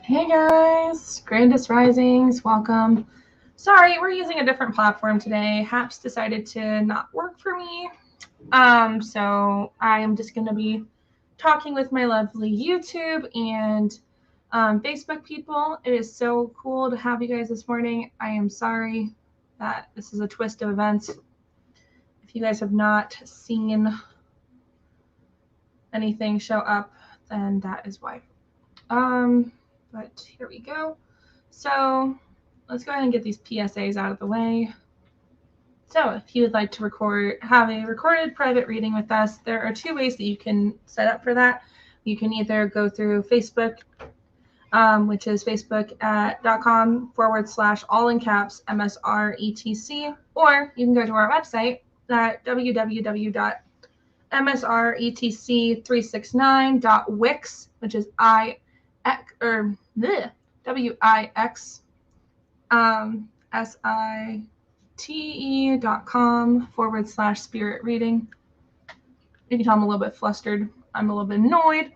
Hey guys, Grandest Risings, welcome. Sorry, we're using a different platform today. Haps decided to not work for me. So I am just gonna be talking with my lovely YouTube and Facebook people. It is so cool to have you guys this morning. I am sorry that this is a twist of events. If you guys have not seen anything show up, then that is why. But here we go. So let's go ahead and get these PSAs out of the way. So if you would like to have a recorded private reading with us, there are two ways that you can set up for that. You can either go through Facebook, which is facebook.com/all in caps MSRETC, or you can go to our website at www.msretc369.wix, which is wixsite.com/spirit reading. You can tell I'm a little bit flustered. I'm a little bit annoyed.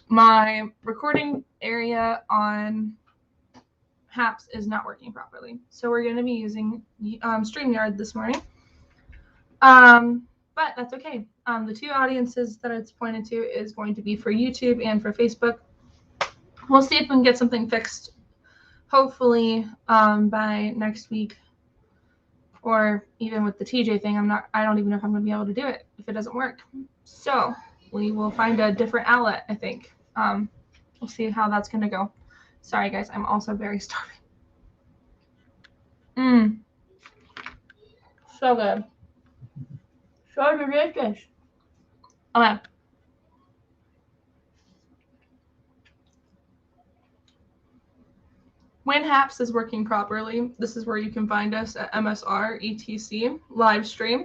My recording area on Haps is not working properly. So we're going to be using StreamYard this morning. But that's okay. The two audiences that it's pointed to is going to be for YouTube and for Facebook. We'll see if we can get something fixed, hopefully by next week, or even with the TJ thing. I don't even know if I'm going to be able to do it if it doesn't work. So we will find a different outlet, I think. We'll see how that's going to go. Sorry, guys. I'm also very starving. So good. So delicious. Okay. When Haps is working properly, this is where you can find us at MSRETC live stream.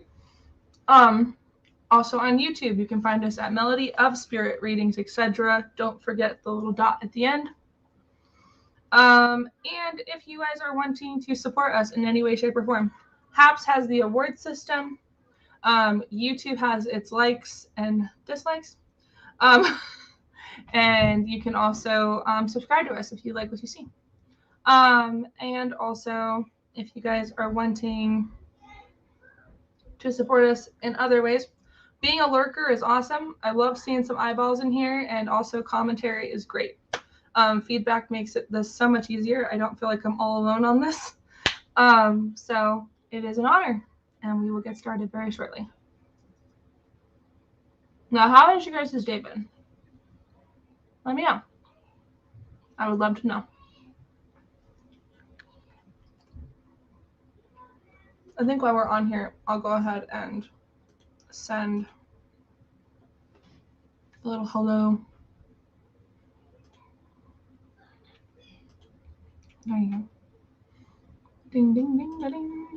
Also on YouTube, you can find us at Melody of Spirit Readings, etc. Don't forget the little dot at the end. And if you guys are wanting to support us in any way, shape, or form, Haps has the award system. YouTube has its likes and dislikes. And you can also subscribe to us if you like what you see. And also, if you guys are wanting to support us in other ways, being a lurker is awesome. I love seeing some eyeballs in here, and also commentary is great. Feedback makes this so much easier. I don't feel like I'm all alone on this. So it is an honor, and we will get started very shortly. Now, how has you guys' day been? Let me know. I would love to know. I think while we're on here, I'll go ahead and send a little hello. There you go. Ding, ding, ding, ding.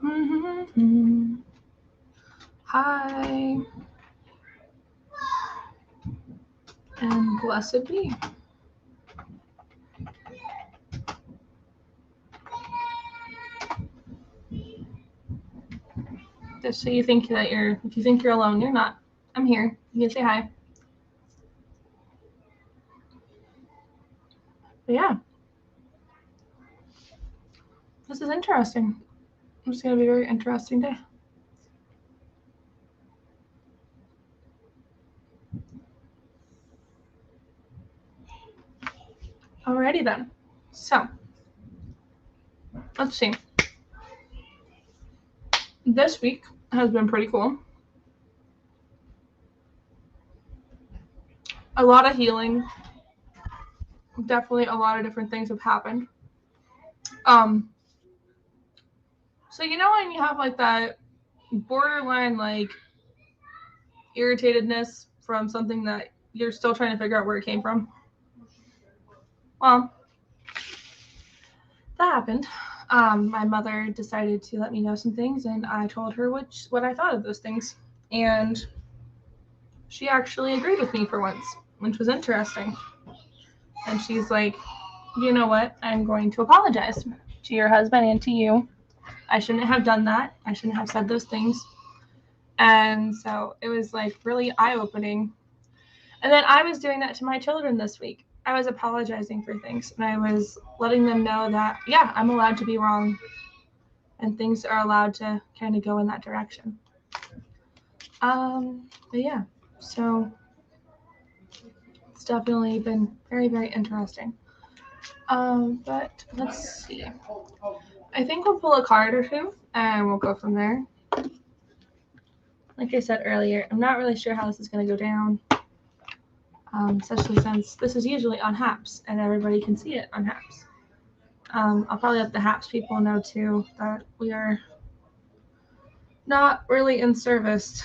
Mm-hmm. Hi. And blessed be. Just so you think that if you think you're alone, you're not. I'm here. You can say hi. But yeah. This is interesting. It's going to be a very interesting day. Alrighty then. So, let's see. This week has been pretty cool. A lot of healing. Definitely a lot of different things have happened. So you know when you have like that borderline like irritatedness from something that you're still trying to figure out where it came from? Well, that happened. My mother decided to let me know some things, and I told her what I thought of those things. And she actually agreed with me for once, which was interesting. And she's like, you know what? I'm going to apologize to your husband and to you. I shouldn't have done that. I shouldn't have said those things. And so it was like really eye-opening. And then I was doing that to my children this week. I was apologizing for things, and I was letting them know that, yeah, I'm allowed to be wrong, and things are allowed to kind of go in that direction. But yeah, so it's definitely been very, very interesting. But let's see. I think we'll pull a card or two, and we'll go from there. Like I said earlier, I'm not really sure how this is going to go down, especially since this is usually on Haps, and everybody can see it on Haps. I'll probably let the Haps people know, too, that we are not really in service.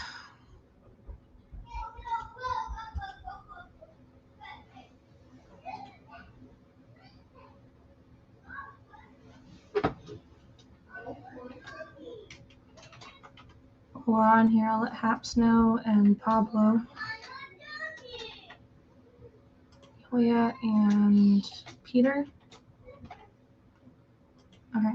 While we're on here, I'll let Haps know, and Pablo, Julia, and Peter. Okay.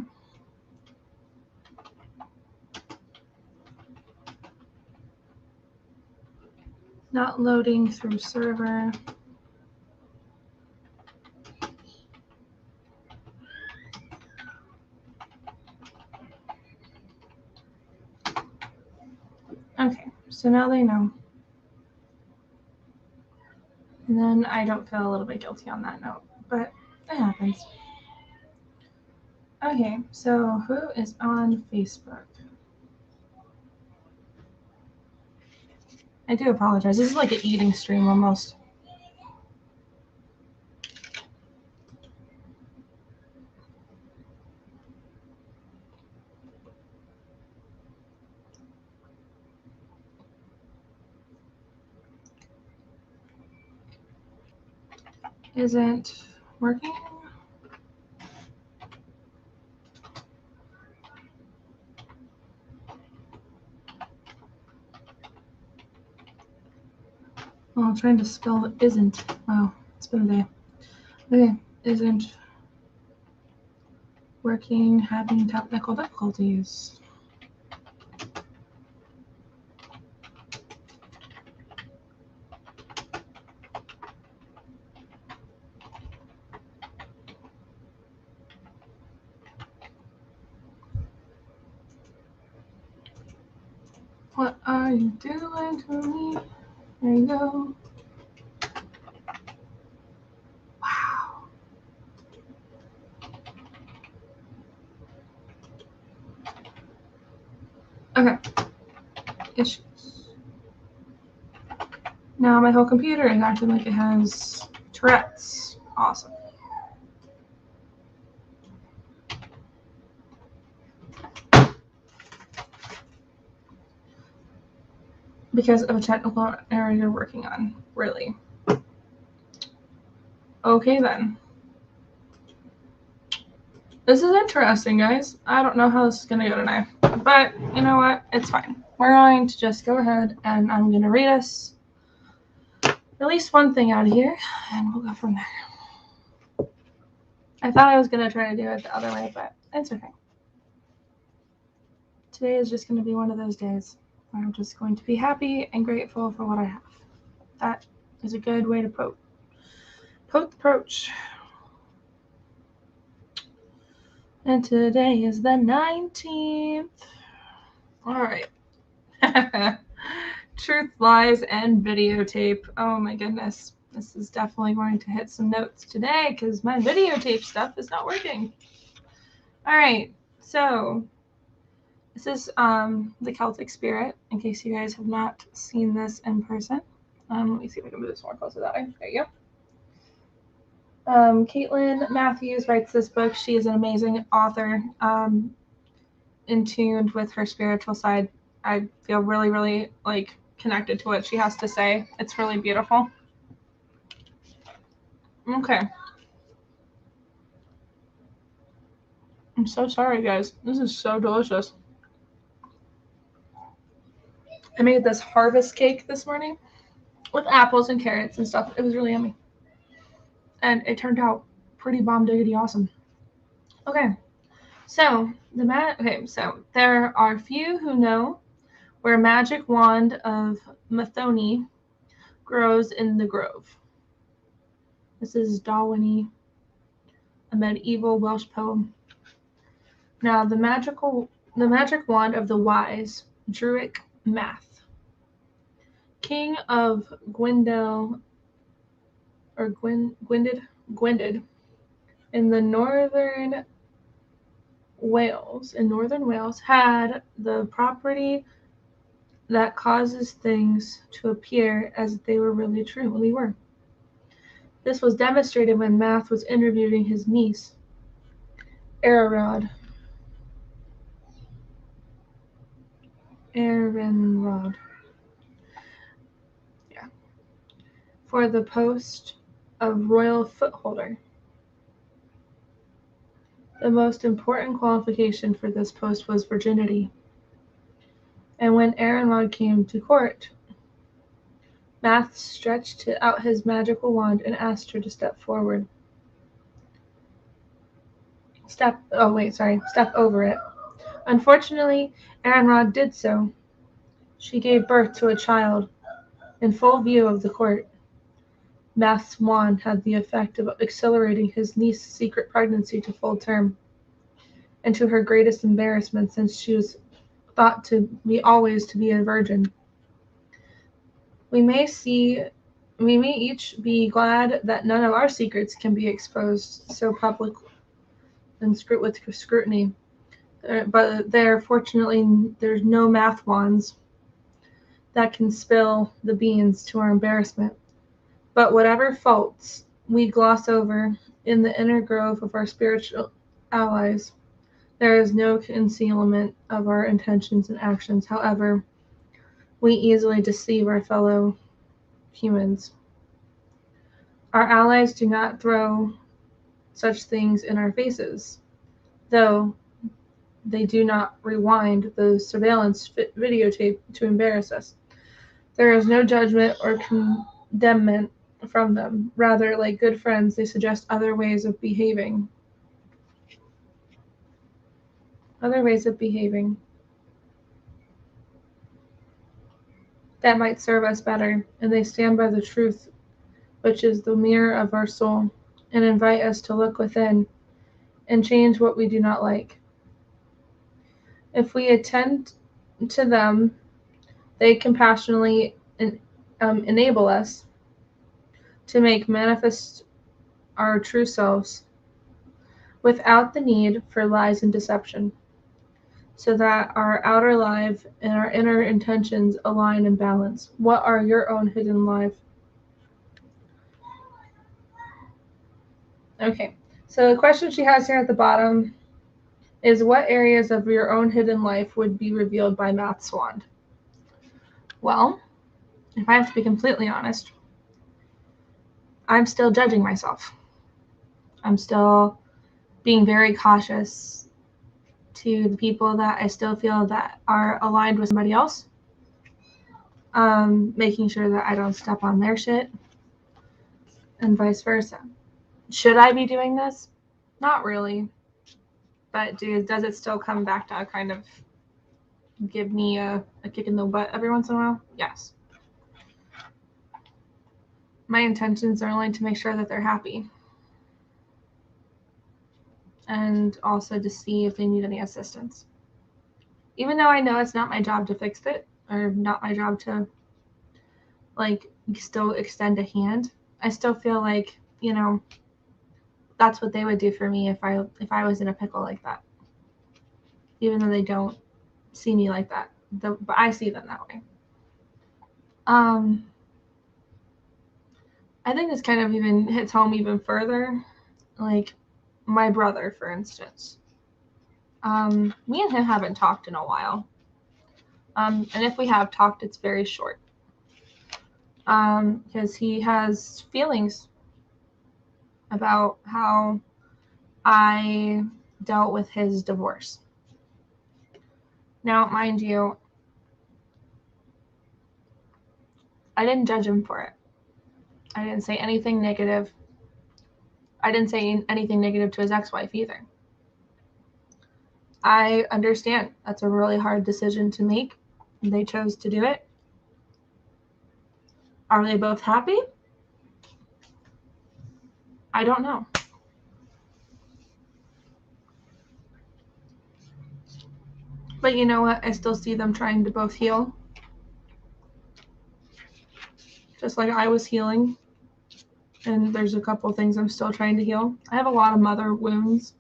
Not loading through server. Okay, so now they know. And then I don't feel a little bit guilty on that note, but it happens. Okay, so who is on Facebook? I do apologize. This is like an eating stream almost. Isn't working. Well, I'm trying to spell isn't. Wow, it's been a day. Okay, isn't working, having technical difficulties. What are you doing to me? There you go. Wow. Okay. Issues. Now my whole computer is acting like it has Tourette's. Awesome. Because of a technical error you're working on. Really? Okay then. This is interesting, guys. I don't know how this is going to go tonight. But you know what? It's fine. We're going to just go ahead and I'm going to read us at least one thing out of here, and we'll go from there. I thought I was going to try to do it the other way, but it's okay. Today is just going to be one of those days where I'm just going to be happy and grateful for what I have. That is a good way to poke the approach. And today is the 19th. All right. Truth, lies, and videotape. Oh my goodness. This is definitely going to hit some notes today because my videotape stuff is not working. All right. So this is the Celtic Spirit, in case you guys have not seen this in person. Let me see if I can move this more closer that way. There you go. Caitlin Matthews writes this book. She is an amazing author, in tune with her spiritual side. I feel really, really connected to what she has to say. It's really beautiful. Okay. I'm so sorry, guys. This is so delicious. I made this harvest cake this morning with apples and carrots and stuff. It was really yummy. And it turned out pretty bomb diggity awesome. Okay. So so there are few who know where magic wand of Mathoni grows in the grove. This is Dalwhinnie, a medieval Welsh poem. Now, the magic wand of the wise, Druic Math, king of Gwendid, in northern Wales, had the property that causes things to appear as they truly were. This was demonstrated when Math was interviewing his niece, Erenrod. For the post of royal footholder. The most important qualification for this post was virginity. And when Erenrod came to court, Math stretched out his magical wand and asked her to step forward. Step over it. Unfortunately, Erenrod did so. She gave birth to a child in full view of the court. Math's wand had the effect of accelerating his niece's secret pregnancy to full term, and to her greatest embarrassment, since she was thought to be a virgin. We may each be glad that none of our secrets can be exposed so publicly and with scrutiny. But fortunately, there's no math wands that can spill the beans to our embarrassment. But whatever faults we gloss over in the inner grove of our spiritual allies, there is no concealment of our intentions and actions. However, we easily deceive our fellow humans. Our allies do not throw such things in our faces, though they do not rewind the surveillance videotape to embarrass us. There is no judgment or condemnment from them. Rather, like good friends, they suggest other ways of behaving. That might serve us better, and they stand by the truth, which is the mirror of our soul, and invite us to look within and change what we do not like. If we attend to them, they compassionately enable us to make manifest our true selves without the need for lies and deception, so that our outer life and our inner intentions align and balance. What are your own hidden life? Okay, so the question she has here at the bottom is, what areas of your own hidden life would be revealed by Math's wand? Well, if I have to be completely honest, I'm still judging myself. I'm still being very cautious to the people that I still feel that are aligned with somebody else. Making sure that I don't step on their shit, and vice versa. Should I be doing this? Not really. But does it still come back to kind of give me a kick in the butt every once in a while? Yes. My intentions are only to make sure that they're happy, and also to see if they need any assistance. Even though I know it's not my job to fix it, or not my job to still extend a hand, I still feel like, that's what they would do for me if I was in a pickle like that. Even though they don't see me like that, but I see them that way. I think this kind of even hits home even further. Like my brother, for instance. Me and him haven't talked in a while. And if we have talked, it's very short. Because he has feelings about how I dealt with his divorce. Now, mind you, I didn't judge him for it. I didn't say anything negative. I didn't say anything negative to his ex-wife either. I understand that's a really hard decision to make. They chose to do it. Are they both happy? I don't know. But you know what? I still see them trying to both heal. Just like I was healing. And there's a couple things I'm still trying to heal. I have a lot of mother wounds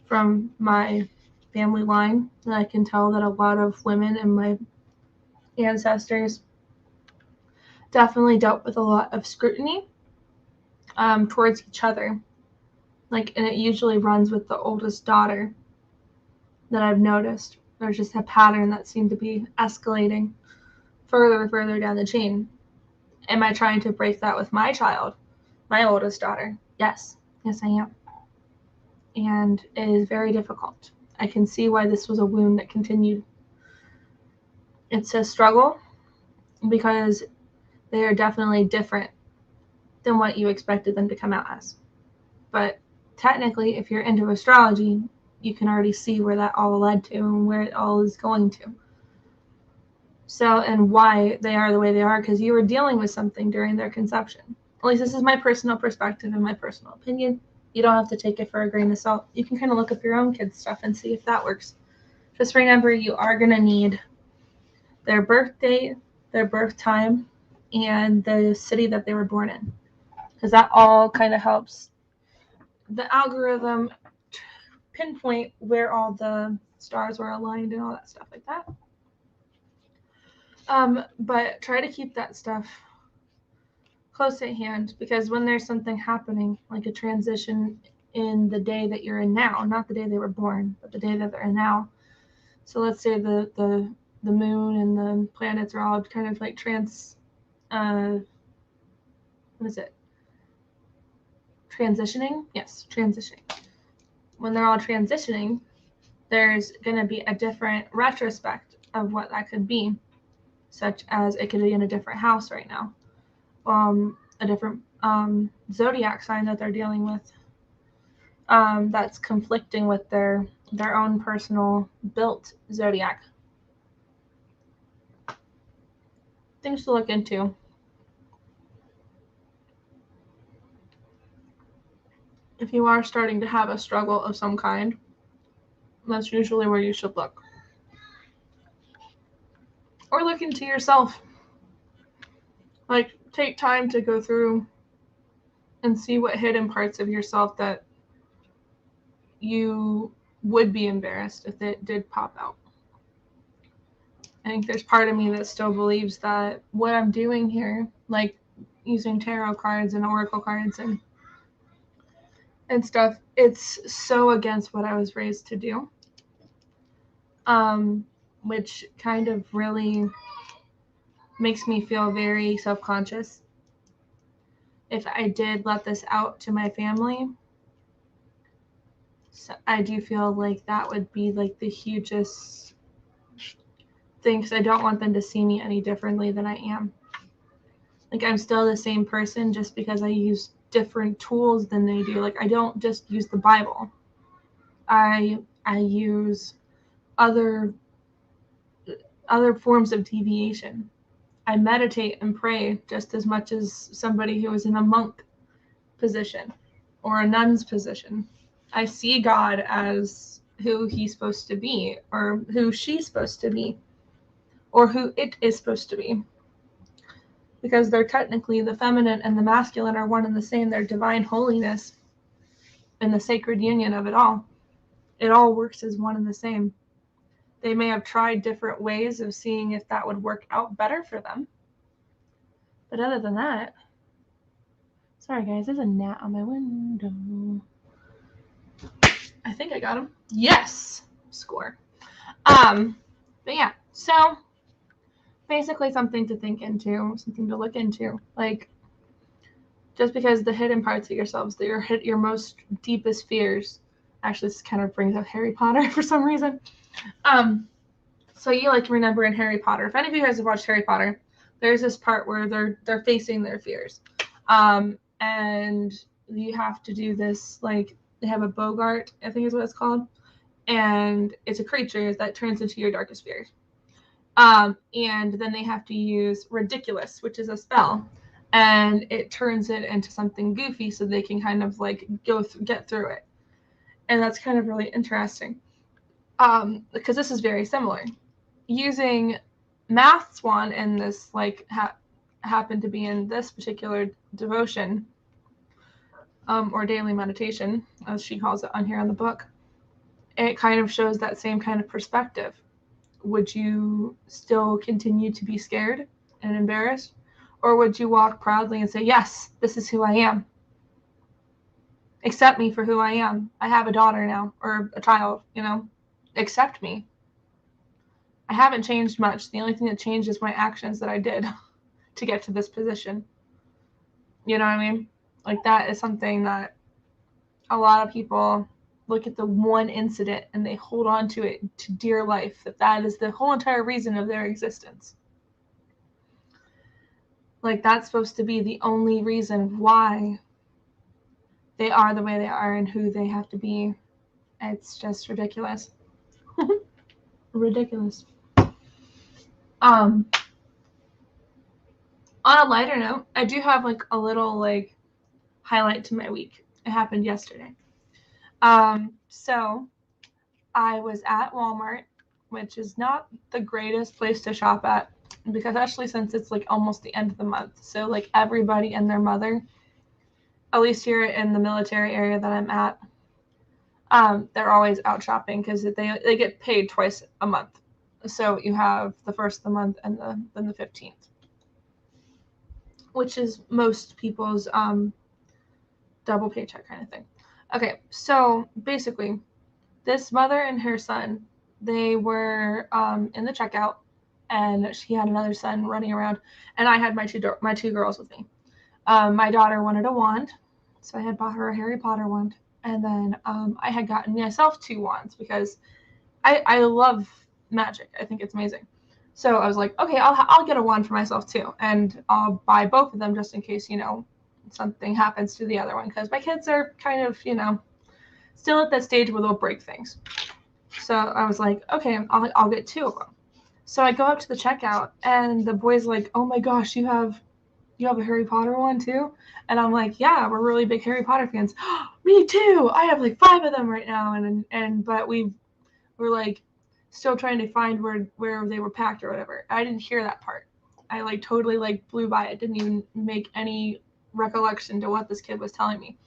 from my family line. And I can tell that a lot of women in my ancestors definitely dealt with a lot of scrutiny towards each other. And it usually runs with the oldest daughter that I've noticed. There's just a pattern that seemed to be escalating further and further down the chain. Am I trying to break that with my child, my oldest daughter? Yes. Yes, I am. And it is very difficult. I can see why this was a wound that continued. It's a struggle because they are definitely different than what you expected them to come out as. But technically, if you're into astrology, you can already see where that all led to and where it all is going to. So, and why they are the way they are, because you were dealing with something during their conception. At least this is my personal perspective and my personal opinion. You don't have to take it for a grain of salt. You can kind of look up your own kids' stuff and see if that works. Just remember, you are going to need their birth date, their birth time, and the city that they were born in. Because that all kind of helps the algorithm pinpoint where all the stars were aligned and all that stuff like that. But try to keep that stuff close at hand, because when there's something happening, like a transition in the day that you're in now, not the day they were born, but the day that they're in now. So let's say the moon and the planets are all kind of like transitioning? Yes, transitioning. When they're all transitioning, there's going to be a different retrospect of what that could be, such as it could be in a different house right now, a different zodiac sign that they're dealing with, that's conflicting with their own personal built zodiac. Things to look into. If you are starting to have a struggle of some kind, that's usually where you should look. Or look into yourself. Like, take time to go through and see what hidden parts of yourself that you would be embarrassed if it did pop out. I think there's part of me that still believes that what I'm doing here, like using tarot cards and oracle cards and stuff, it's so against what I was raised to do. Which kind of really makes me feel very self-conscious. If I did let this out to my family, so I do feel like that would be like the hugest thing, because I don't want them to see me any differently than I am. Like, I'm still the same person, just because I use different tools than they do. Like, I don't just use the Bible. I use other forms of deviation. I meditate and pray just as much as somebody who is in a monk position or a nun's position. I see God as who he's supposed to be, or who she's supposed to be, or who it is supposed to be. Because they're technically, the feminine and the masculine are one and the same. They're divine holiness and the sacred union of it all. It all works as one and the same. They may have tried different ways of seeing if that would work out better for them. But other than that, sorry guys, there's a gnat on my window. I think I got him. Yes! Score. But yeah, so basically something to think into, something to look into. Like, just because the hidden parts of yourselves, that your most deepest fears, actually this kind of brings up Harry Potter for some reason. So you like to remember in Harry Potter, if any of you guys have watched Harry Potter, there's this part where they're facing their fears. And you have to do this, like, they have a Bogart, I think is what it's called. And it's a creature that turns into your darkest fears. And then they have to use ridiculous, which is a spell, and it turns it into something goofy so they can kind of like get through it. And that's kind of really interesting, because this is very similar. Using Math's wand in this, like, happened to be in this particular devotion, or daily meditation, as she calls it on here in the book. It kind of shows that same kind of perspective. Would you still continue to be scared and embarrassed? Or would you walk proudly and say, yes, this is who I am. Accept me for who I am. I have a daughter now, or a child, accept me. I haven't changed much. The only thing that changed is my actions that I did to get to this position. You know what I mean? Like, that is something that a lot of people look at the one incident and they hold on to it to dear life, that is the whole entire reason of their existence. Like, that's supposed to be the only reason why they are the way they are and who they have to be. It's just ridiculous. Ridiculous. On a lighter note, I do have like a little like highlight to my week. It happened yesterday. So I was at Walmart, which is not the greatest place to shop at, because actually, since it's like almost the end of the month, so like everybody and their mother, at least here in the military area that I'm at, they're always out shopping because they get paid twice a month. So you have the first of the month and then the 15th, which is most people's double paycheck kind of thing. Okay, so basically, this mother and her son, they were in the checkout, and she had another son running around, and I had my two girls with me. My daughter wanted a wand, so I had bought her a Harry Potter wand, and then I had gotten myself 2 wands because I love magic. I think it's amazing. So I was like, okay, I'll get a wand for myself too, and I'll buy both of them just in case something happens to the other one, because my kids are kind of still at that stage where they'll break things. So I was like, okay, I'll get 2 of them. So I go up to the checkout, and the boy's like, oh my gosh, you have a Harry Potter one too? And I'm like, yeah, we're really big Harry Potter fans. Me too. I have like 5 of them right now, but we're like still trying to find where they were packed or whatever. I didn't hear that part. I like totally like blew by it. Didn't even make any recollection to what this kid was telling me.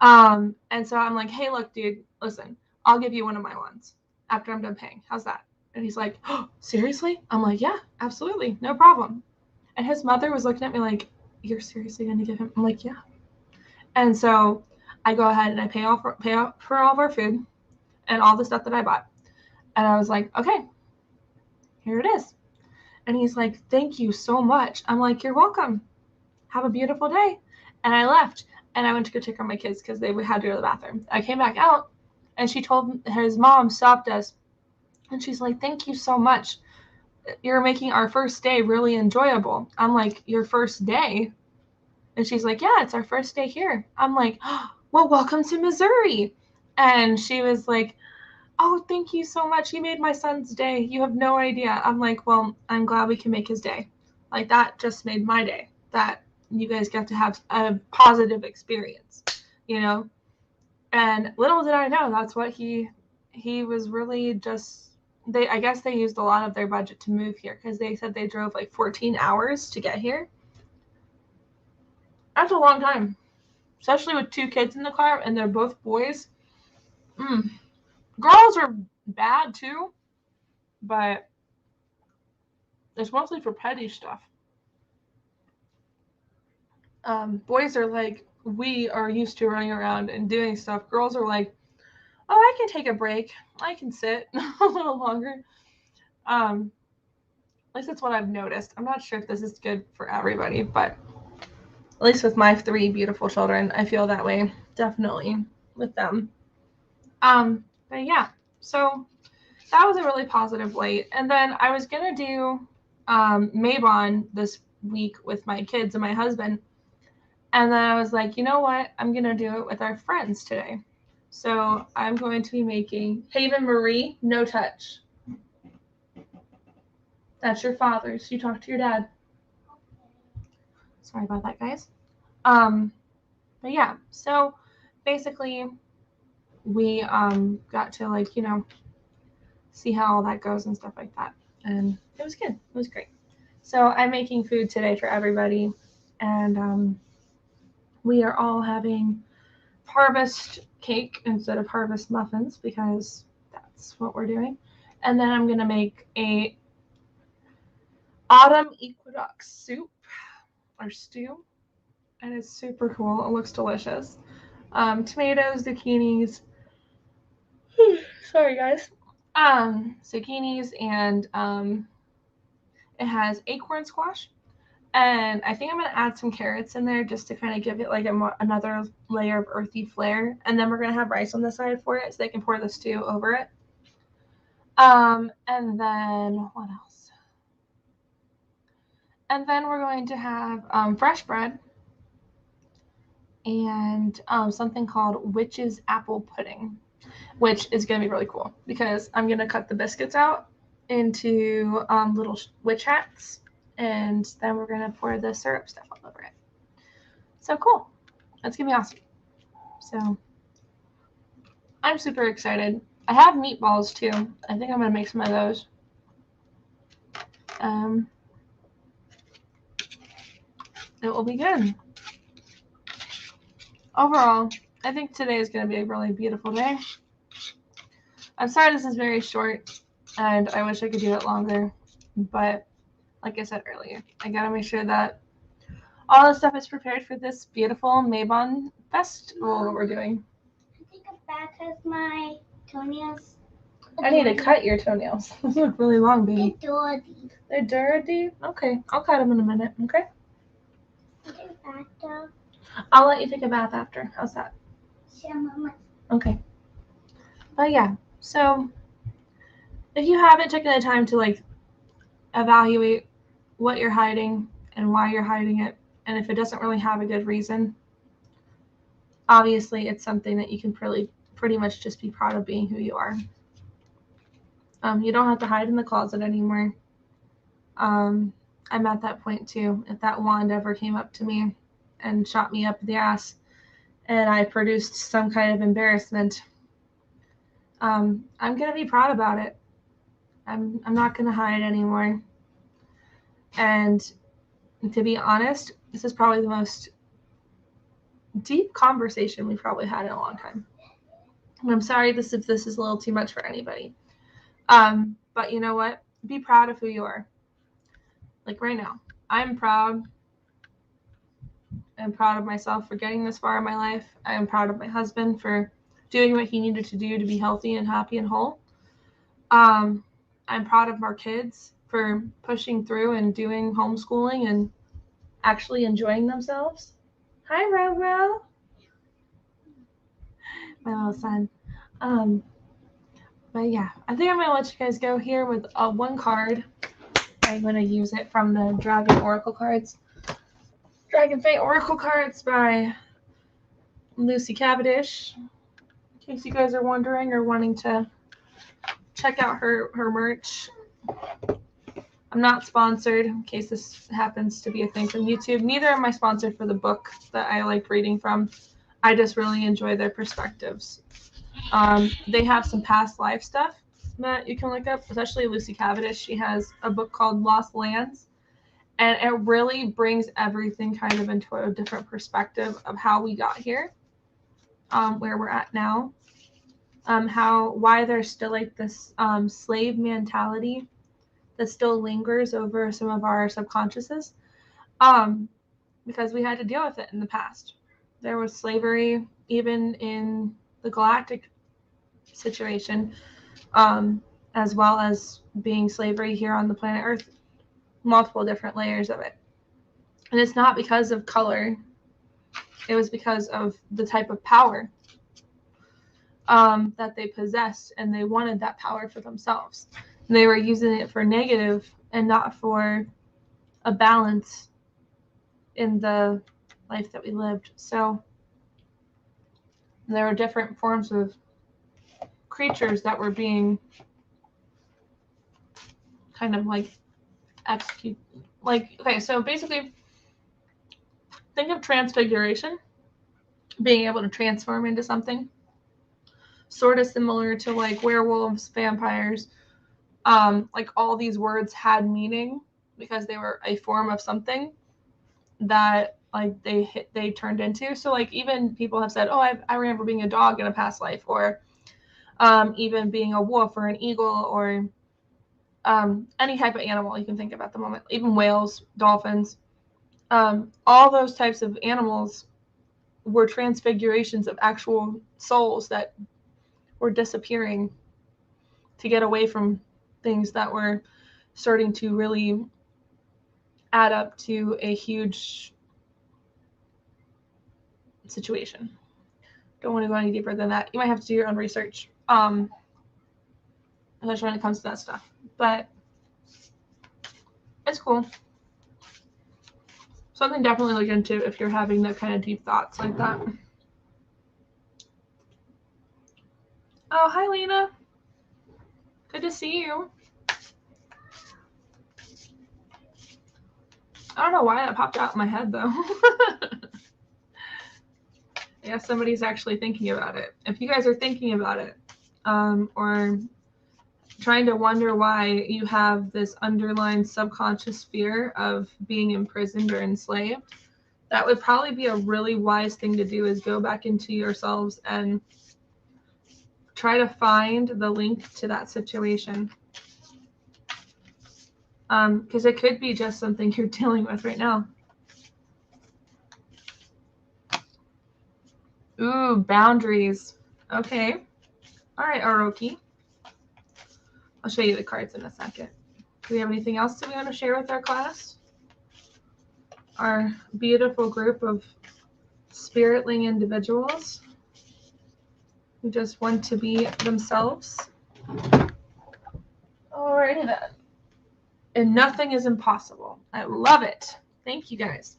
And so I'm like, hey, look, dude, listen, I'll give you one of my ones after I'm done paying. How's that? And he's like, oh, seriously? I'm like, yeah, absolutely, no problem. And his mother was looking at me like, you're seriously going to give him? I'm like, yeah. And so I go ahead and I pay for all of our food and all the stuff that I bought. And I was like, okay, here it is. And he's like, thank you so much. I'm like, you're welcome. Have a beautiful day. And I left, and I went to go check on my kids because they had to go to the bathroom. I came back out, and she told his mom stopped us, and she's like, thank you so much. You're making our first day really enjoyable. I'm like, your first day? And she's like, yeah, it's our first day here. I'm like, oh, well, welcome to Missouri. And she was like, oh, thank you so much. You made my son's day. You have no idea. I'm like, well, I'm glad we can make his day. Like, that just made my day, that you guys got to have a positive experience, And little did I know, that's what he was really just, I guess they used a lot of their budget to move here, because they said they drove like 14 hours to get here. That's a long time, especially with 2 kids in the car, and they're both boys. Girls are bad too, but it's mostly for petty stuff. Boys are like, we are used to running around and doing stuff. Girls are like, oh, I can take a break. I can sit a little longer. At least that's what I've noticed. I'm not sure if this is good for everybody, but at least with my 3 beautiful children, I feel that way, definitely, with them. But yeah, so that was a really positive light. And then I was going to do Mabon this week with my kids and my husband. And then I was like, you know what? I'm going to do it with our friends today. So I'm going to be making Haven Marie No Touch. That's your father, so you talk to your dad. Sorry about that, guys. But yeah, so basically we got to, like, you know, see how all that goes and stuff like that. And it was good. It was great. So I'm making food today for everybody, and we are all having harvest cake instead of harvest muffins because that's what we're doing. And then I'm gonna make a autumn equinox soup or stew, and it's super cool. It looks delicious. Tomatoes, zucchinis. Sorry, guys. Zucchinis, and it has acorn squash, and I think I'm gonna add some carrots in there just to kind of give it like another layer of earthy flair. And then we're gonna have rice on the side for it, so they can pour the stew over it. And then what else? And then we're going to have fresh bread and something called witch's apple pudding, which is going to be really cool because I'm going to cut the biscuits out into little witch hats, and then we're going to pour the syrup stuff all over it. So cool. That's going to be awesome. So I'm super excited. I have meatballs too. I think I'm going to make some of those. It will be good. Overall, I think today is going to be a really beautiful day. I'm sorry this is very short, and I wish I could do it longer, but like I said earlier, I gotta make sure that all the stuff is prepared for this beautiful Mabon festival that we're doing. I think a bat has my toenails. I need to cut your toenails. Those look really long, baby. They're dirty. They're dirty? Okay, I'll cut them in a minute, okay? I'll let you take a bath after. How's that? Sure, Mama. Okay. But yeah, so if you haven't taken the time to like evaluate what you're hiding and why you're hiding it, and if it doesn't really have a good reason, obviously it's something that you can pretty much just be proud of being who you are. You don't have to hide in the closet anymore. I'm at that point too. If that wand ever came up to me and shot me up the ass and I produced some kind of embarrassment, I'm gonna be proud about it. I'm not gonna hide anymore. And to be honest, this is probably the most deep conversation we've probably had in a long time. And I'm sorry if this is a little too much for anybody. But you know what? Be proud of who you are. Like right now, I'm proud. I'm proud of myself for getting this far in my life. I am proud of my husband for doing what he needed to do to be healthy and happy and whole. I'm proud of our kids for pushing through and doing homeschooling and actually enjoying themselves. Hi, Ro. My little son. But yeah, I think I'm going to let you guys go here with one card. I'm going to use it from the Dragon Oracle cards. Dragon Fate Oracle cards by Lucy Cavendish. In case you guys are wondering or wanting to check out her merch. I'm not sponsored, in case this happens to be a thing from YouTube. Neither am I sponsored for the book that I like reading from. I just really enjoy their perspectives. They have some past life stuff that you can look up, especially Lucy Cavendish. She has a book called Lost Lands, and it really brings everything kind of into a different perspective of how we got here, where we're at now, why there's still like this slave mentality that still lingers over some of our subconsciouses, because we had to deal with it in the past. There was slavery even in the galactic situation, as well as being slavery here on the planet Earth, multiple different layers of it. And it's not because of color. It was because of the type of power that they possessed, and they wanted that power for themselves. And they were using it for negative and not for a balance in the life that we lived. So there were different forms of creatures that were being kind of like execute. Like, okay, so basically, think of transfiguration, being able to transform into something. Sort of similar to like werewolves, vampires. Like all these words had meaning because they were a form of something that like they turned into. So like even people have said, oh, I remember being a dog in a past life, or even being a wolf or an eagle, or any type of animal you can think of at the moment, even whales, dolphins, all those types of animals were transfigurations of actual souls that were disappearing to get away from things that were starting to really add up to a huge situation. Don't want to go any deeper than that. You might have to do your own research, especially when it comes to that stuff. But it's cool. Something definitely look into if you're having that kind of deep thoughts like that. Oh, hi, Lena. Good to see you. I don't know why that popped out in my head, though. Yeah, somebody's actually thinking about it. If you guys are thinking about it, or trying to wonder why you have this underlying subconscious fear of being imprisoned or enslaved, that would probably be a really wise thing to do, is go back into yourselves and try to find the link to that situation. Because it could be just something you're dealing with right now. Ooh, boundaries. Okay. All right, Oroki. I'll show you the cards in a second. Do we have anything else that we want to share with our class? Our beautiful group of spiritling individuals who just want to be themselves. Alrighty then. And nothing is impossible. I love it. Thank you guys.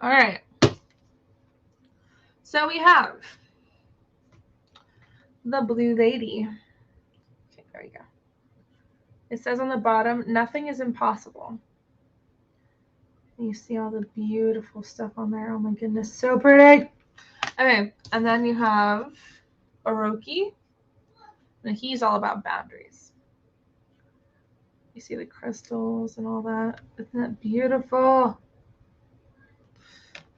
All right. So we have the Blue Lady. Okay, there you go. It says on the bottom, nothing is impossible. And you see all the beautiful stuff on there. Oh my goodness, so pretty. Okay, and then you have Oroki. And he's all about boundaries. You see the crystals and all that. Isn't that beautiful?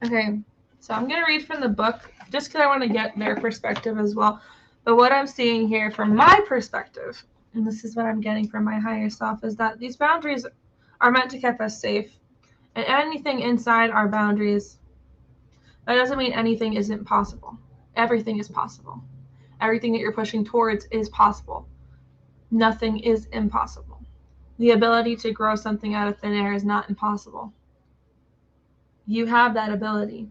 Okay, so I'm going to read from the book just because I want to get their perspective as well. But what I'm seeing here from my perspective, and this is what I'm getting from my higher self, is that these boundaries are meant to keep us safe. And anything inside our boundaries, that doesn't mean anything isn't possible. Everything is possible. Everything that you're pushing towards is possible. Nothing is impossible. The ability to grow something out of thin air is not impossible. You have that ability.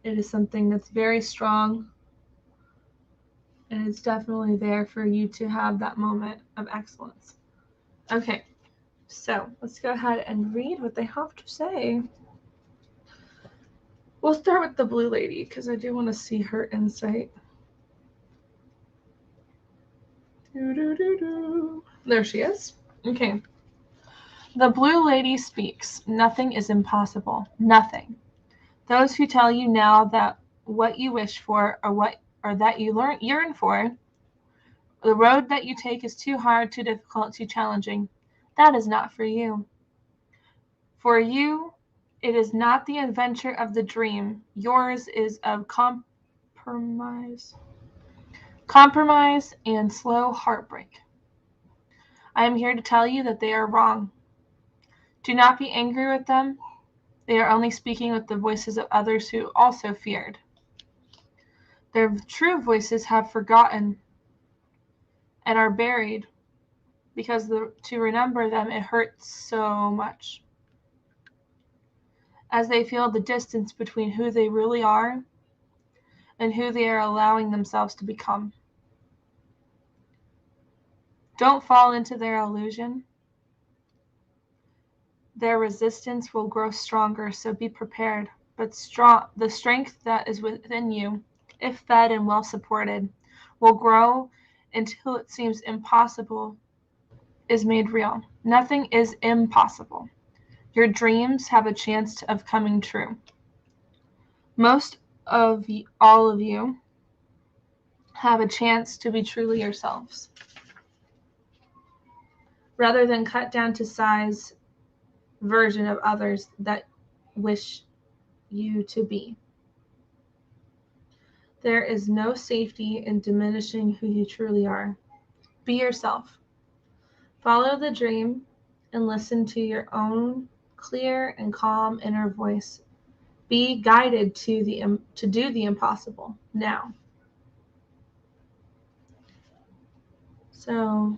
It is something that's very strong, and it's definitely there for you to have that moment of excellence. Okay, so let's go ahead and read what they have to say. We'll start with the Blue Lady because I do want to see her insight. There she is. Okay. The Blue Lady speaks. Nothing is impossible. Nothing. Those who tell you now that what you wish for or that you yearn for, the road that you take is too hard, too difficult, too challenging, that is not for you. For you, it is not the adventure of the dream. Yours is of compromise and slow heartbreak. I am here to tell you that they are wrong. Do not be angry with them. They are only speaking with the voices of others who also feared. Their true voices have forgotten and are buried because to remember them, it hurts so much. As they feel the distance between who they really are and who they are allowing themselves to become. Don't fall into their illusion. Their resistance will grow stronger, so be prepared. But the strength that is within you, if fed and well supported, will grow until it seems impossible is made real. Nothing is impossible. Your dreams have a chance of coming true. Most of all of you have a chance to be truly yourselves, rather than cut down to size version of others that wish you to be. There is no safety in diminishing who you truly are. Be yourself. Follow the dream and listen to your own clear and calm inner voice. Be guided to do the impossible now. So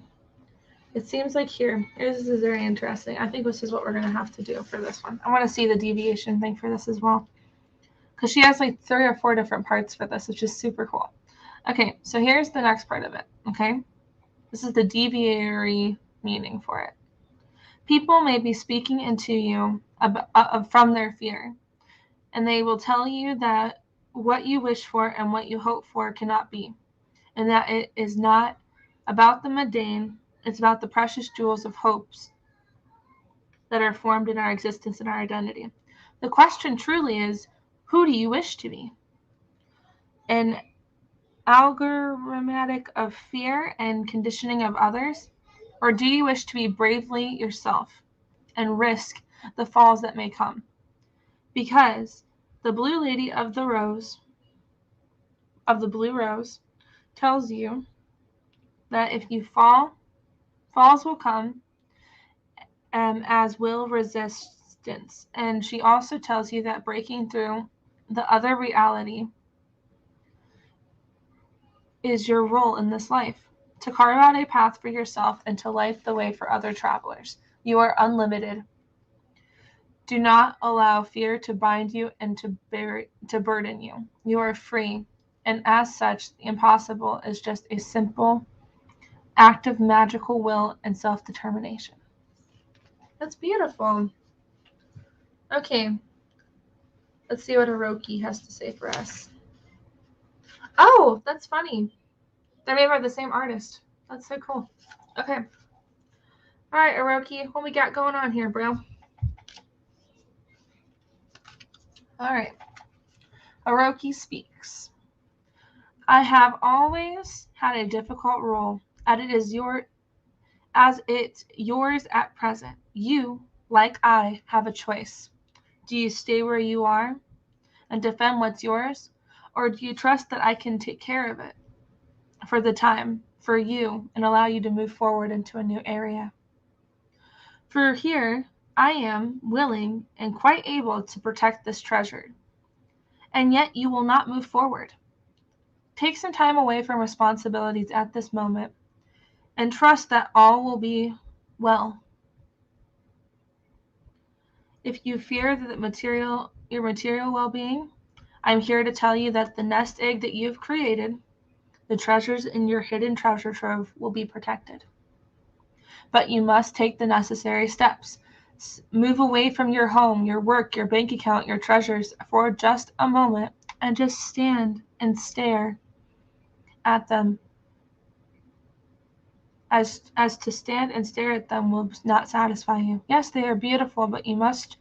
it seems like this is very interesting. I think this is what we're going to have to do for this one. I want to see the deviation thing for this as well, because she has like 3 or 4 different parts for this, which is super cool. Okay, so here's the next part of it, okay? This is the deviatory meaning for it. People may be speaking into you from their fear, and they will tell you that what you wish for and what you hope for cannot be, and that it is not about the mundane, it's about the precious jewels of hopes that are formed in our existence and our identity. The question truly is, who do you wish to be? An algorithmic of fear and conditioning of others? Or do you wish to be bravely yourself and risk the falls that may come? Because the blue lady of the blue rose, tells you that if you fall, falls will come, as will resistance. And she also tells you that breaking through the other reality is your role in this life, to carve out a path for yourself and to light the way for other travelers. You are unlimited. Do not allow fear to bind you and to burden you. You are free, and as such, the impossible is just a simple act of magical will and self-determination. That's beautiful. Okay, let's see what Hiroki has to say for us. Oh, that's funny. They're made by the same artist. That's so cool. Okay. All right, Hiroki, what we got going on here, bro? All right. Hiroki speaks. I have always had a difficult role, as it's yours at present. You, like I, have a choice. Do you stay where you are and defend what's yours, or do you trust that I can take care of it for the time, for you, and allow you to move forward into a new area? For here, I am willing and quite able to protect this treasure, and yet you will not move forward. Take some time away from responsibilities at this moment and trust that all will be well. If you fear your material well-being, I'm here to tell you that the nest egg that you've created, the treasures in your hidden treasure trove, will be protected. But you must take the necessary steps. Move away from your home, your work, your bank account, your treasures for just a moment and just stand and stare at them. As to stand and stare at them will not satisfy you. Yes, they are beautiful, but you must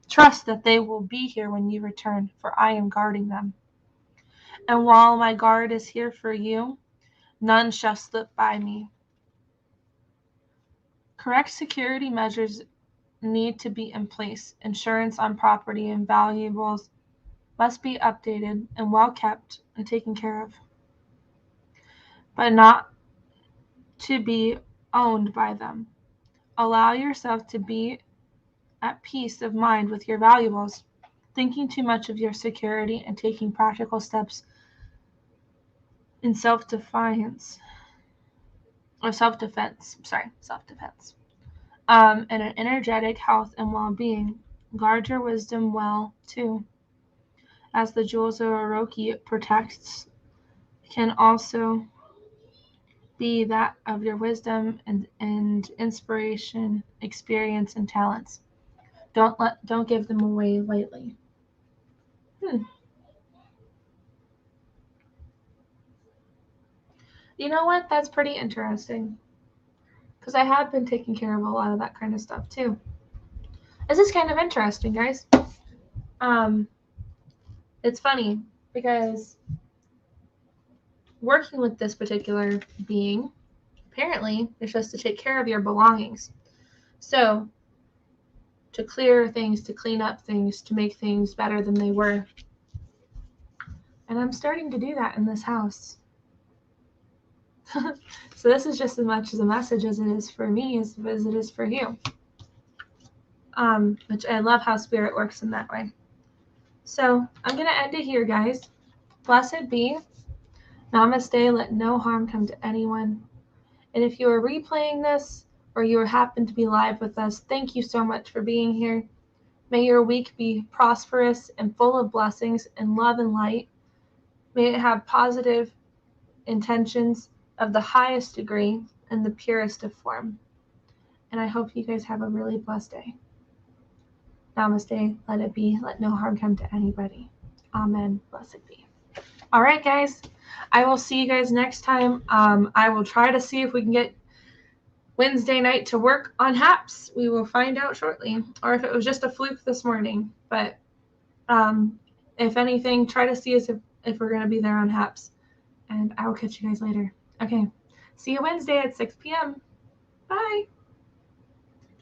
trust that they will be here when you return, for I am guarding them. And while my guard is here for you, none shall slip by me. Correct security measures need to be in place. Insurance on property and valuables must be updated and well kept and taken care of, but not to be owned by them. Allow yourself to be at peace of mind with your valuables, thinking too much of your security and taking practical steps in self-defense, and an energetic health and well-being. Guard your wisdom well, too, as the jewels of Oroki protects can also be that of your wisdom and inspiration, experience, and talents. Don't give them away lightly. You know what? That's pretty interesting. because I have been taking care of a lot of that kind of stuff too. This is kind of interesting, guys. It's funny because working with this particular being, apparently, is just to take care of your belongings. So, to clear things, to clean up things, to make things better than they were. And I'm starting to do that in this house. So this is just as much as a message as it is for me as it is for you. Which I love how Spirit works in that way. So I'm going to end it here, guys. Blessed be. Namaste. Let no harm come to anyone. And if you are replaying this or you happen to be live with us, thank you so much for being here. May your week be prosperous and full of blessings and love and light. May it have positive intentions of the highest degree and the purest of form. And I hope you guys have a really blessed day. Namaste. Let it be. Let no harm come to anybody. Amen. Blessed be. All right, guys. I will see you guys next time. I will try to see if we can get Wednesday night to work on HAPS. We will find out shortly, or if it was just a fluke this morning. But if anything, try to see us if we're going to be there on HAPS. And I will catch you guys later. Okay. See you Wednesday at 6 p.m. Bye.